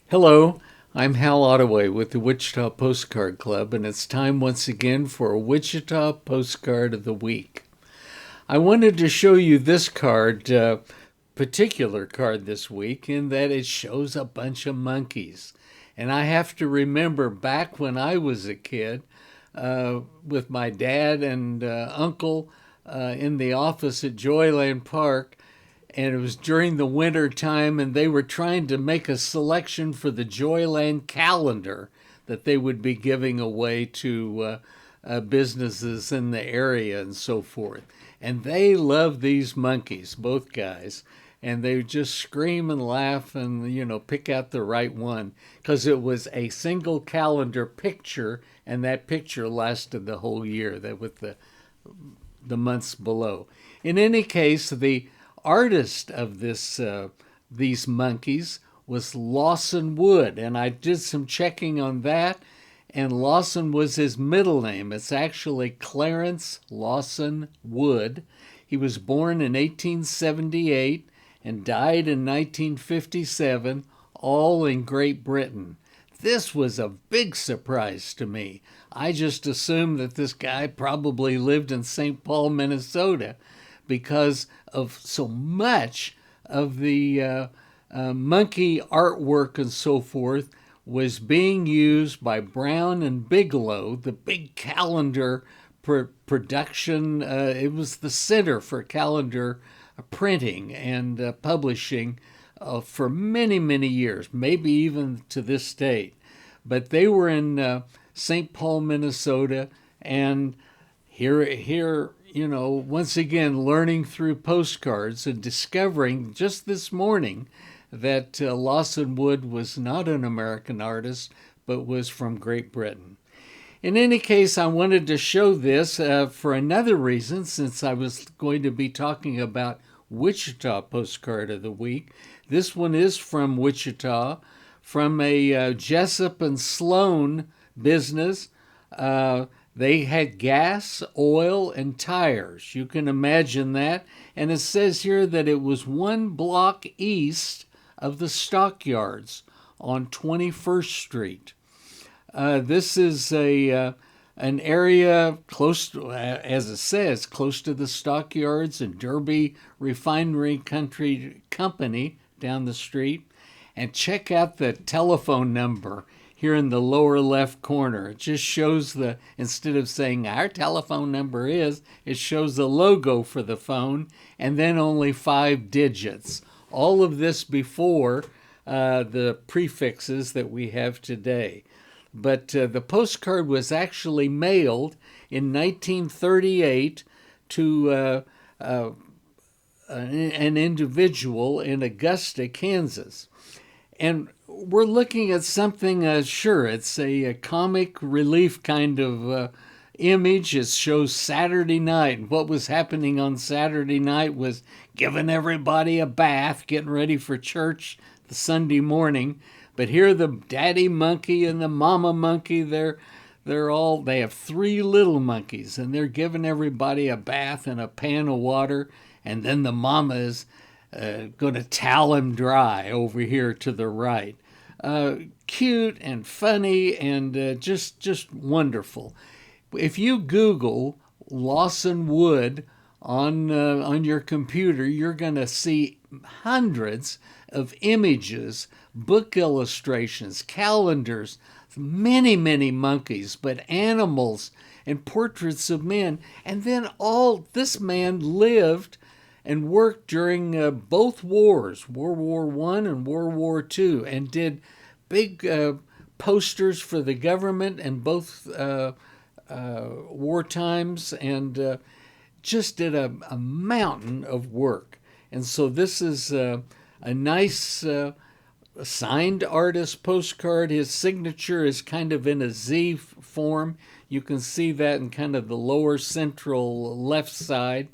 Hello, I'm Hal Ottaway with the Wichita Postcard Club, and it's time once again for a Wichita Postcard of the Week. I wanted to show you this particular card this week, in that it shows a bunch of monkeys. And I have to remember back when I was a kid with my dad and uncle in the office at Joyland Park, and it was during the winter time, and they were trying to make a selection for the Joyland calendar that they would be giving away to businesses in the area and so forth. And they love these monkeys, both guys, and they would just scream and laugh and pick out the right one because it was a single calendar picture, and that picture lasted the whole year. That with the months below. In any case, the artist of these monkeys was Lawson Wood, and I did some checking on that, and Lawson was his middle name. It's actually Clarence Lawson Wood. He was born in 1878 and died in 1957, all in Great Britain. This was a big surprise to me. I just assumed that this guy probably lived in St. Paul, Minnesota, because of so much of the monkey artwork and so forth was being used by Brown and Bigelow, the big calendar production. It was the center for calendar printing and publishing for many, many years, maybe even to this date. But they were in St. Paul, Minnesota, and here, once again, learning through postcards and discovering just this morning that Lawson Wood was not an American artist, but was from Great Britain. In any case, I wanted to show this for another reason, since I was going to be talking about Wichita Postcard of the Week. This one is from Wichita, from a Jessup and Sloan business. They had gas, oil, and tires. You can imagine that. And it says here that it was 1 block east of the stockyards on 21st Street. This is an area close to, as it says, close to the stockyards and Derby Refinery Company down the street. And check out the telephone number here in the lower left corner. It just shows instead of saying our telephone number is, it shows the logo for the phone and then only 5 digits. All of this before the prefixes that we have today. But the postcard was actually mailed in 1938 to an individual in Augusta, Kansas. And we're looking at something, sure, it's a comic relief kind of image. It shows Saturday night. What was happening on Saturday night was giving everybody a bath, getting ready for church the Sunday morning. But here the daddy monkey and the mama monkey, they have 3 little monkeys, and they're giving everybody a bath in a pan of water, and then the mama is going to towel him dry over here to the right. Cute and funny and just wonderful. If you Google Lawson Wood on your computer, you're going to see hundreds of images, book illustrations, calendars, many, many monkeys, but animals and portraits of men. And then this man lived and worked during both wars, World War I and World War II, and did big posters for the government in both war times, and just did a mountain of work. And so this is a nice signed artist postcard. His signature is kind of in a Z form. You can see that in kind of the lower central left side.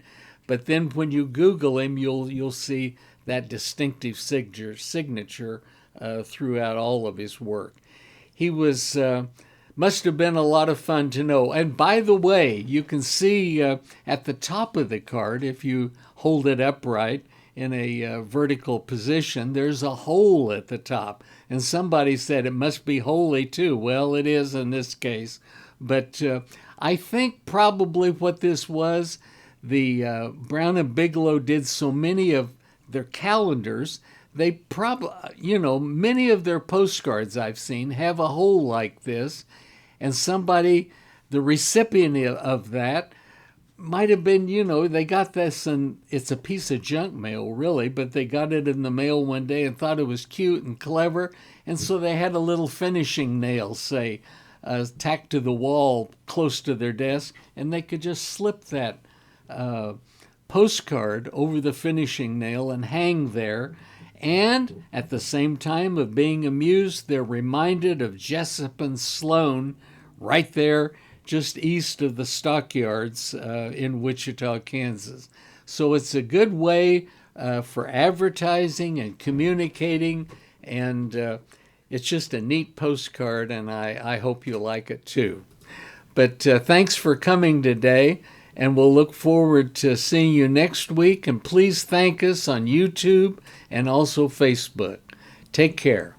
But then when you Google him, you'll see that distinctive signature throughout all of his work. He was must have been a lot of fun to know. And by the way, you can see at the top of the card, if you hold it upright in a vertical position, there's a hole at the top. And somebody said it must be holy too. Well, it is in this case. But I think probably what this was, the Brown and Bigelow did so many of their calendars, they probably, many of their postcards I've seen have a hole like this. And somebody, the recipient of that, might have been, they got this, and it's a piece of junk mail, really, but they got it in the mail one day and thought it was cute and clever, and so they had a little finishing nail, say, tacked to the wall close to their desk, and they could just slip that postcard over the finishing nail and hang there. And at the same time of being amused, they're reminded of Jessup and Sloan right there just east of the stockyards in Wichita, Kansas. So it's a good way for advertising and communicating, and it's just a neat postcard, and I hope you like it too. But thanks for coming today, and we'll look forward to seeing you next week, and please thank us on YouTube and also Facebook. Take care.